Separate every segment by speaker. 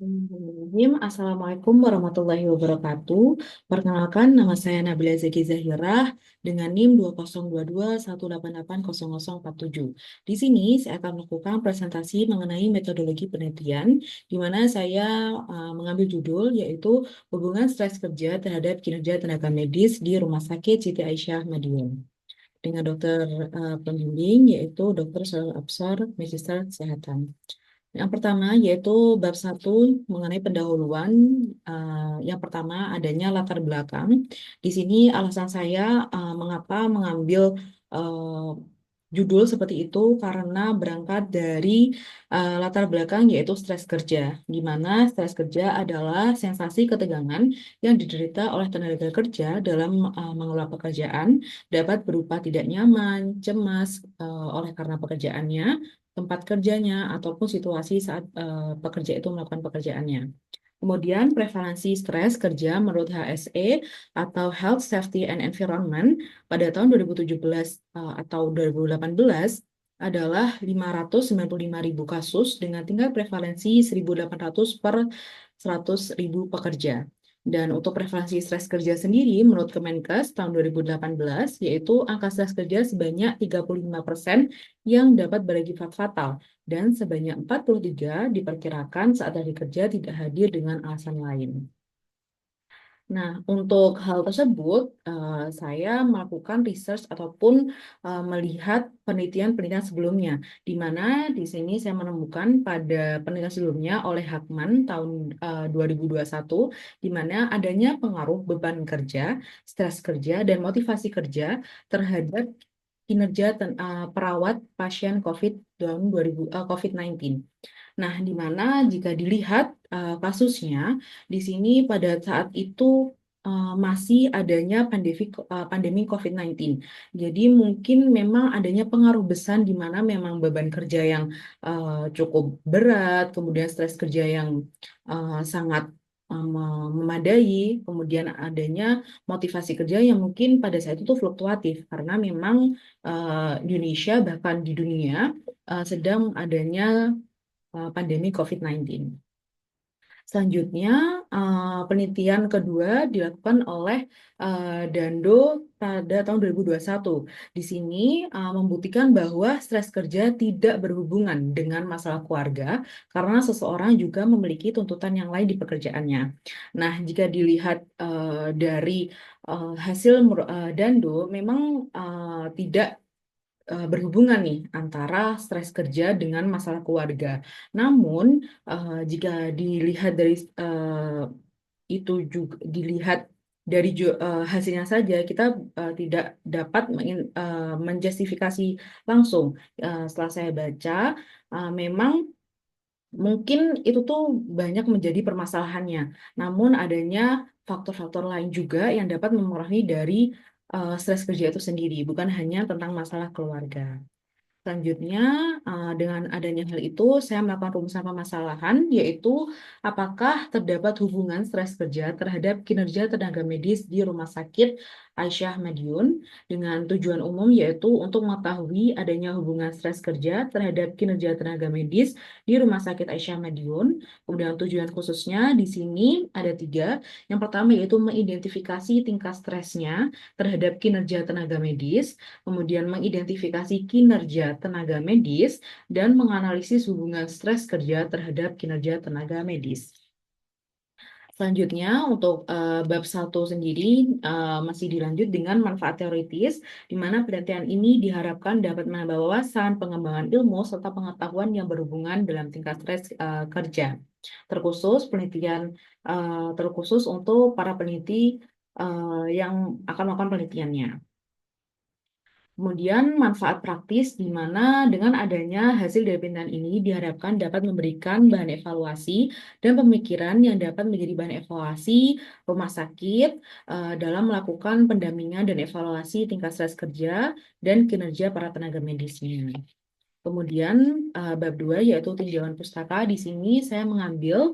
Speaker 1: Assalamualaikum warahmatullahi wabarakatuh. Perkenalkan, nama saya Nabila Zeki Zahirah dengan NIM 202218880047. Di sini saya akan melakukan presentasi mengenai metodologi penelitian, di mana saya mengambil judul yaitu hubungan stres kerja terhadap kinerja tenaga medis di Rumah Sakit Siti Aisyah Madiun. Dengan dokter pembimbing yaitu Dokter Shalal Absar, Magister Kesehatan. Yang pertama yaitu bab satu mengenai pendahuluan. Yang pertama adanya latar belakang. Di sini alasan saya mengapa mengambil uh, judul seperti itu karena berangkat dari latar belakang yaitu stres kerja, di mana stres kerja adalah sensasi ketegangan yang diderita oleh tenaga kerja dalam mengelola pekerjaan, dapat berupa tidak nyaman, cemas oleh karena pekerjaannya, tempat kerjanya, ataupun situasi saat pekerja itu melakukan pekerjaannya. Kemudian prevalensi stres kerja menurut HSE atau Health, Safety, and Environment pada tahun 2017 atau 2018 adalah 595.000 kasus dengan tingkat prevalensi 1.800 per 100.000 pekerja. Dan untuk prevalensi stres kerja sendiri menurut Kemenkes tahun 2018 yaitu angka stres kerja sebanyak 35% yang dapat berakibat fatal dan sebanyak 43 diperkirakan saat hari kerja tidak hadir dengan alasan lain. Nah, untuk hal tersebut, saya melakukan research ataupun melihat penelitian-penelitian sebelumnya, di mana di sini saya menemukan pada penelitian sebelumnya oleh Hakman tahun 2021, di mana adanya pengaruh beban kerja, stres kerja, dan motivasi kerja terhadap kinerja perawat pasien COVID tahun 2000, COVID-19. Nah, di mana jika dilihat kasusnya, di sini pada saat itu masih adanya pandemi COVID-19. Jadi mungkin memang adanya pengaruh besar di mana memang beban kerja yang cukup berat, kemudian stres kerja yang sangat memadai, kemudian adanya motivasi kerja yang mungkin pada saat itu fluktuatif karena memang Indonesia bahkan di dunia sedang adanya pandemi COVID-19. Selanjutnya, penelitian kedua dilakukan oleh Dando pada tahun 2021. Di sini membuktikan bahwa stres kerja tidak berhubungan dengan masalah keluarga karena seseorang juga memiliki tuntutan yang lain di pekerjaannya. Nah, jika dilihat dari hasil Dando, memang tidak berhubungan nih antara stres kerja dengan masalah keluarga. Namun, jika dilihat dari itu juga dilihat dari hasilnya saja, kita tidak dapat menjustifikasi langsung. Setelah saya baca, memang mungkin itu tuh banyak menjadi permasalahannya. Namun adanya faktor-faktor lain juga yang dapat mempengaruhi dari stres kerja itu sendiri, bukan hanya tentang masalah keluarga. Selanjutnya, dengan adanya hal itu, saya melakukan rumusan permasalahan, yaitu apakah terdapat hubungan stres kerja terhadap kinerja tenaga medis di Rumah Sakit Aisyah Madiun, dengan tujuan umum yaitu untuk mengetahui adanya hubungan stres kerja terhadap kinerja tenaga medis di Rumah Sakit Aisyah Madiun. Kemudian tujuan khususnya di sini ada tiga. Yang pertama yaitu mengidentifikasi tingkat stresnya terhadap kinerja tenaga medis, kemudian mengidentifikasi kinerja tenaga medis, dan menganalisis hubungan stres kerja terhadap kinerja tenaga medis. Selanjutnya, untuk bab satu sendiri masih dilanjut dengan manfaat teoritis, di mana penelitian ini diharapkan dapat menambah wawasan, pengembangan ilmu, serta pengetahuan yang berhubungan dalam tingkat stres kerja. Terkhusus untuk para peneliti yang akan melakukan penelitiannya. Kemudian manfaat praktis di mana dengan adanya hasil dari penelitian ini diharapkan dapat memberikan bahan evaluasi dan pemikiran yang dapat menjadi bahan evaluasi rumah sakit dalam melakukan pendampingan dan evaluasi tingkat stres kerja dan kinerja para tenaga medisnya. Kemudian bab 2 yaitu tinjauan pustaka. Di sini saya mengambil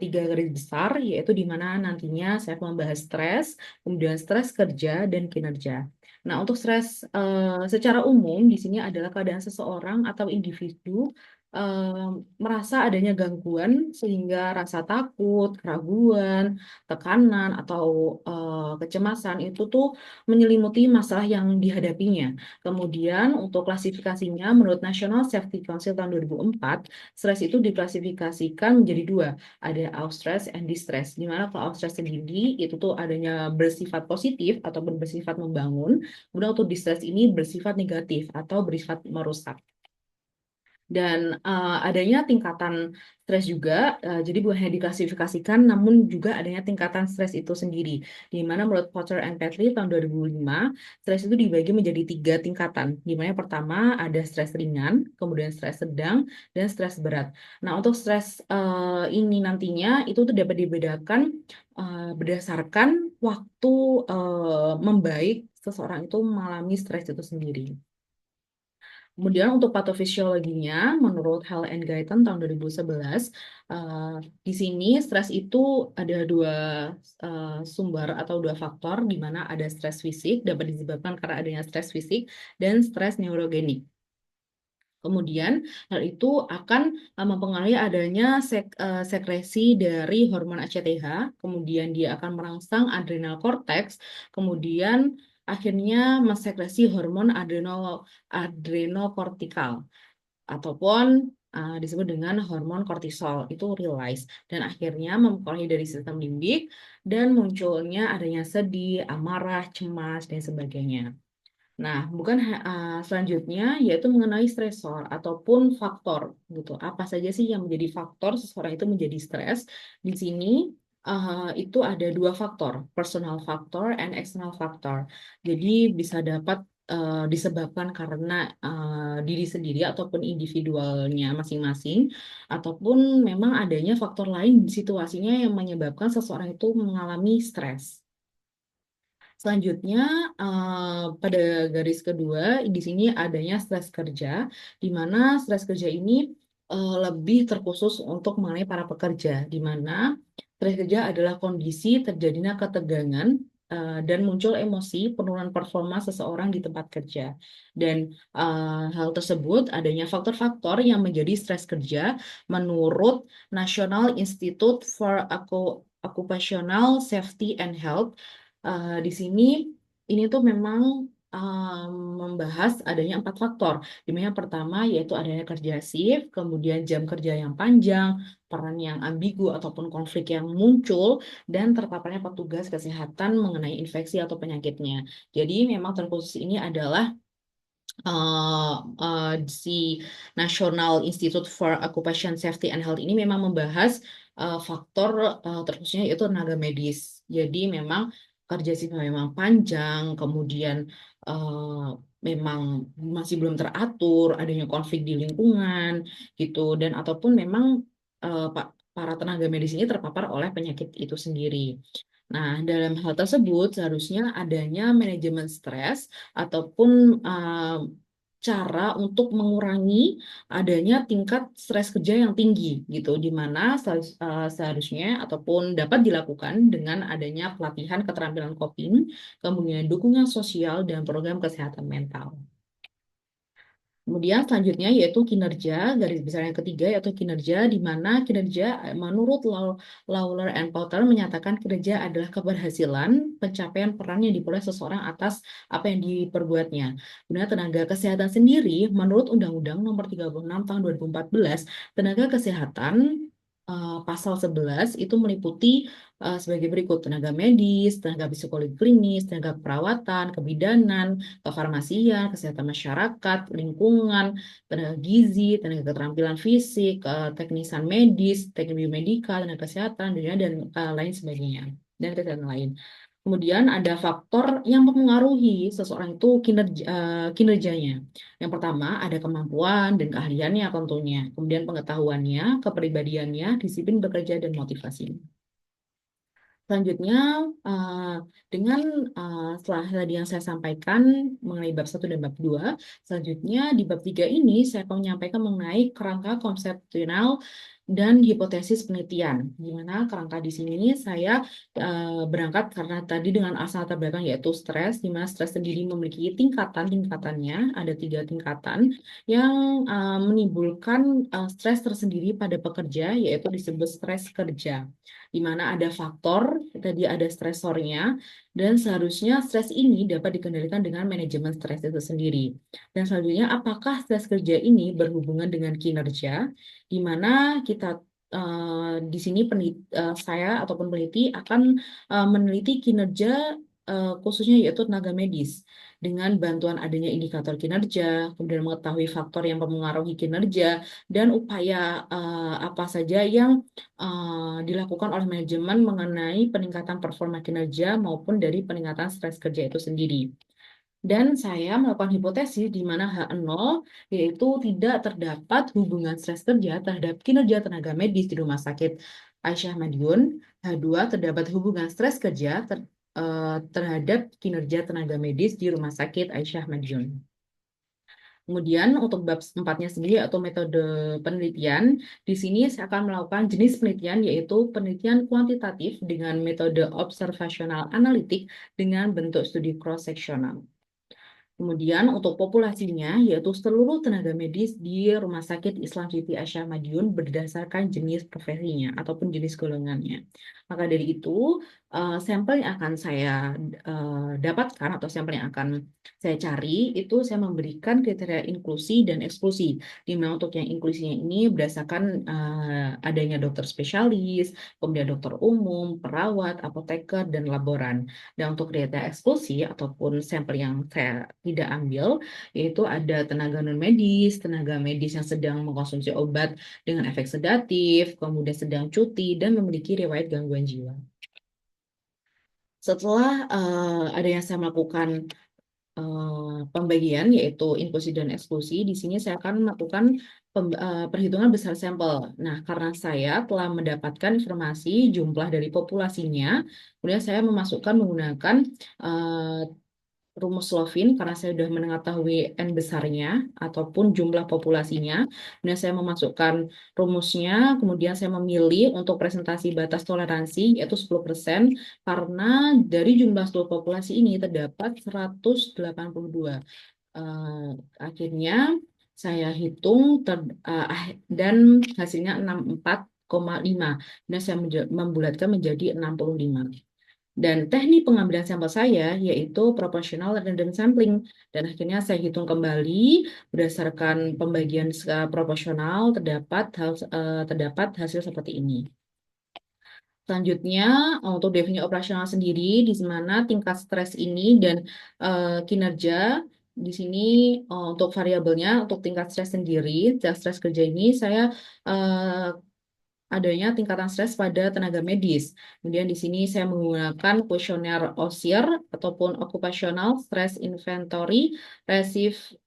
Speaker 1: tiga garis besar yaitu di mana nantinya saya akan membahas stres, kemudian stres kerja dan kinerja. Nah, untuk stres secara umum di sini adalah keadaan seseorang atau individu merasa adanya gangguan sehingga rasa takut, keraguan, tekanan atau kecemasan itu tuh menyelimuti masalah yang dihadapinya. Kemudian untuk klasifikasinya menurut National Safety Council tahun 2004, stres itu diklasifikasikan menjadi dua, ada eustress and distress. Di mana kalau eustress sendiri itu tuh adanya bersifat positif ataupun bersifat membangun, kemudian untuk distress ini bersifat negatif atau bersifat merusak. Dan adanya tingkatan stres juga, jadi bukan hanya diklasifikasikan, namun juga adanya tingkatan stres itu sendiri. Di mana menurut Porter and Petley tahun 2005, stres itu dibagi menjadi tiga tingkatan. Di mana yang pertama ada stres ringan, kemudian stres sedang, dan stres berat. Nah, untuk stres ini nantinya itu tuh dapat dibedakan berdasarkan waktu membaik seseorang itu mengalami stres itu sendiri. Kemudian untuk patofisiologinya, menurut Hall and Guyton tahun 2011, eh, di sini stres itu ada dua sumber atau dua faktor, di mana ada stres fisik, dapat disebabkan karena adanya stres fisik, dan stres neurogenik. Kemudian hal itu akan mempengaruhi adanya sekresi dari hormon ACTH, kemudian dia akan merangsang adrenal cortex, kemudian akhirnya mensekresi hormon adrenokortikal ataupun disebut dengan hormon kortisol itu release dan akhirnya mempengaruhi dari sistem limbik dan munculnya adanya sedih, amarah, cemas dan sebagainya. Nah, selanjutnya yaitu mengenai stresor ataupun faktor gitu. Apa saja sih yang menjadi faktor seseorang itu menjadi stres? Di sini itu ada dua faktor, personal factor and external factor. Jadi bisa dapat disebabkan karena diri sendiri ataupun individualnya masing-masing, ataupun memang adanya faktor lain di situasinya yang menyebabkan seseorang itu mengalami stres. Selanjutnya, pada garis kedua, di sini adanya stres kerja, di mana stres kerja ini lebih terkhusus untuk mengenai para pekerja, di mana stres kerja adalah kondisi terjadinya ketegangan dan muncul emosi penurunan performa seseorang di tempat kerja. Dan hal tersebut adanya faktor-faktor yang menjadi stres kerja menurut National Institute for Occupational Safety and Health. Di sini ini tuh memang membahas adanya empat faktor. Di mana yang pertama yaitu adanya kerja shift, kemudian jam kerja yang panjang, peran yang ambigu ataupun konflik yang muncul, dan terpaparnya petugas kesehatan mengenai infeksi atau penyakitnya. Jadi memang terkhusus ini adalah eh, si National Institute for Occupation Safety and Health ini memang membahas faktor terkhususnya yaitu tenaga medis. Jadi memang kerja sih memang panjang, kemudian eh, memang masih belum teratur, adanya konflik di lingkungan gitu, dan ataupun memang para tenaga medis ini terpapar oleh penyakit itu sendiri. Nah, dalam hal tersebut seharusnya adanya manajemen stres ataupun cara untuk mengurangi adanya tingkat stres kerja yang tinggi gitu, di mana seharusnya ataupun dapat dilakukan dengan adanya pelatihan keterampilan coping, kemudian dukungan sosial dan program kesehatan mental. Kemudian selanjutnya yaitu kinerja, garis besar yang ketiga yaitu kinerja, di mana kinerja menurut Lawler and Potter menyatakan kinerja adalah keberhasilan pencapaian peran yang diperoleh seseorang atas apa yang diperbuatnya. Kemudian tenaga kesehatan sendiri, menurut Undang-Undang Nomor 36 Tahun 2014, tenaga kesehatan pasal 11 itu meliputi sebagai berikut: tenaga medis, tenaga psikologi klinis, tenaga keperawatan, kebidanan, kefarmasian, kesehatan masyarakat, lingkungan, tenaga gizi, tenaga keterampilan fisik, teknisan medis, teknik biomedikal, tenaga kesehatan, dunia, dan lain sebagainya, dan kesehatan lain. Kemudian ada faktor yang mempengaruhi seseorang itu kinerjanya. Yang pertama ada kemampuan dan keahliannya tentunya. Kemudian pengetahuannya, kepribadiannya, disiplin bekerja, dan motivasi. Selanjutnya, eh, dengan setelah tadi yang saya sampaikan mengenai bab 1 dan bab 2, selanjutnya di bab 3 ini saya akan menyampaikan mengenai kerangka konseptual dan hipotesis penelitian. Di mana kerangka di sini saya berangkat karena tadi dengan asal latar belakang yaitu stres, di mana stres sendiri memiliki tingkatannya, ada 3 tingkatan yang menimbulkan stres tersendiri pada pekerja, yaitu disebut stres kerja. Di mana ada faktor, tadi ada stresornya, dan seharusnya stres ini dapat dikendalikan dengan manajemen stres itu sendiri. Dan selanjutnya, apakah stres kerja ini berhubungan dengan kinerja? Di mana kita di sini saya ataupun peneliti akan meneliti kinerja khususnya yaitu tenaga medis dengan bantuan adanya indikator kinerja, kemudian mengetahui faktor yang mempengaruhi kinerja dan upaya apa saja yang dilakukan oleh manajemen mengenai peningkatan performa kinerja maupun dari peningkatan stres kerja itu sendiri. Dan saya melakukan hipotesis di mana H0 yaitu tidak terdapat hubungan stres kerja terhadap kinerja tenaga medis di Rumah Sakit Aisyah Madiun. H2 terdapat hubungan stres kerja terhadap kinerja tenaga medis di Rumah Sakit Aisyah Madiun. Kemudian untuk bab 4-nya sendiri atau metode penelitian, di sini saya akan melakukan jenis penelitian yaitu penelitian kuantitatif dengan metode observasional analitik dengan bentuk studi cross-seksional. Kemudian untuk populasinya, yaitu seluruh tenaga medis di Rumah Sakit Islam Siti Aisyah Madiun berdasarkan jenis profesinya ataupun jenis golongannya. Maka dari itu, sampel yang akan saya dapatkan atau sampel yang akan saya cari, itu saya memberikan kriteria inklusi dan eksklusi. Di mana untuk yang inklusinya ini berdasarkan adanya dokter spesialis, kemudian dokter umum, perawat, apoteker, dan laboran. Dan untuk kriteria eksklusi ataupun sampel yang saya tidak ambil, yaitu ada tenaga non-medis, tenaga medis yang sedang mengkonsumsi obat dengan efek sedatif, kemudian sedang cuti, dan memiliki riwayat gangguan jiwa. Setelah ada yang saya melakukan pembagian yaitu inklusi dan eksklusi. Di sini saya akan melakukan perhitungan besar sampel. Nah, karena saya telah mendapatkan informasi jumlah dari populasinya, kemudian saya menggunakan eh, rumus Lovin karena saya sudah mengetahui N besarnya ataupun jumlah populasinya. Kemudian saya memasukkan rumusnya, kemudian saya memilih untuk presentasi batas toleransi yaitu 10% karena dari jumlah seluruh populasi ini terdapat 182. Eh, Akhirnya saya hitung dan hasilnya 64,5. Dan saya membulatkan menjadi 65. Dan teknik pengambilan sampel saya yaitu proportional random sampling. Dan akhirnya saya hitung kembali berdasarkan pembagian skala proporsional terdapat hasil seperti ini. Selanjutnya, untuk definisi operasional sendiri, di mana tingkat stres ini dan kinerja, di sini untuk variabelnya, untuk tingkat stres sendiri, stres kerja ini saya eh, adanya tingkatan stres pada tenaga medis. Kemudian di sini saya menggunakan kuesioner OSIR ataupun Occupational Stress Inventory Recipe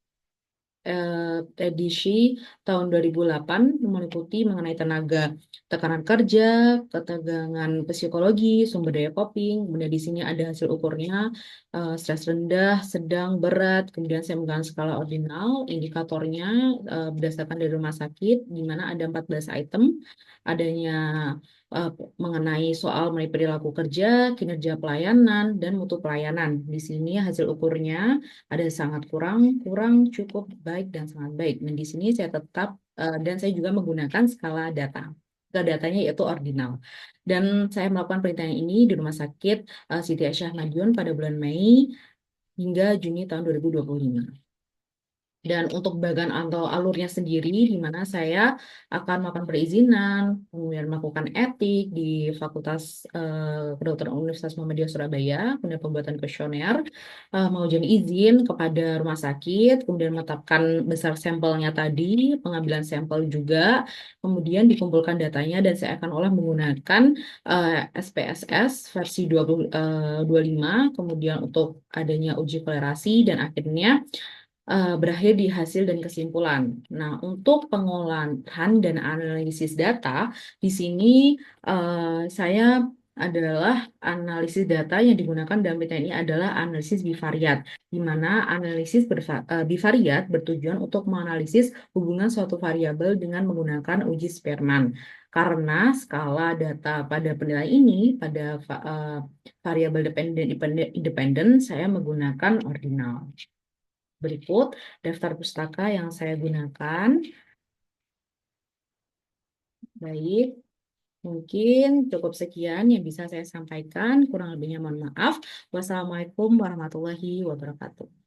Speaker 1: edisi tahun 2008 meliputi mengenai tenaga, tekanan kerja, ketegangan psikologi, sumber daya coping. Kemudian di sini ada hasil ukurnya stres rendah, sedang, berat. Kemudian saya menggunakan skala ordinal, indikatornya berdasarkan dari rumah sakit, di mana ada 14 item, adanya eh, mengenai soal mengenai perilaku kerja, kinerja pelayanan, dan mutu pelayanan. Di sini hasil ukurnya ada sangat kurang, kurang, cukup, baik, dan sangat baik. Dan di sini saya tetap, dan saya juga menggunakan skala data. Skala datanya yaitu ordinal. Dan saya melakukan penelitian ini di Rumah Sakit Siti Aisyah Madiun pada bulan Mei hingga Juni tahun 2025. Dan untuk bagan atau alurnya sendiri, di mana saya akan melakukan perizinan, kemudian melakukan etik di Fakultas Kedokteran Universitas Muhammadiyah Surabaya, kemudian pembuatan kuesioner, mengajukan izin kepada rumah sakit, kemudian menetapkan besar sampelnya tadi, pengambilan sampel juga, kemudian dikumpulkan datanya, dan saya akan olah menggunakan SPSS versi 25, kemudian untuk adanya uji kolerasi, dan akhirnya berakhir di hasil dan kesimpulan. Nah, untuk pengolahan dan analisis data, di sini saya adalah analisis data yang digunakan dalam PTN ini adalah analisis bivariat, di mana analisis bivariat bertujuan untuk menganalisis hubungan suatu variabel dengan menggunakan uji Spearman. Karena skala data pada penilaian ini, pada variabel independen, saya menggunakan ordinal. Berikut daftar pustaka yang saya gunakan. Baik. Mungkin cukup sekian yang bisa saya sampaikan. Kurang lebihnya mohon maaf. Wassalamualaikum warahmatullahi wabarakatuh.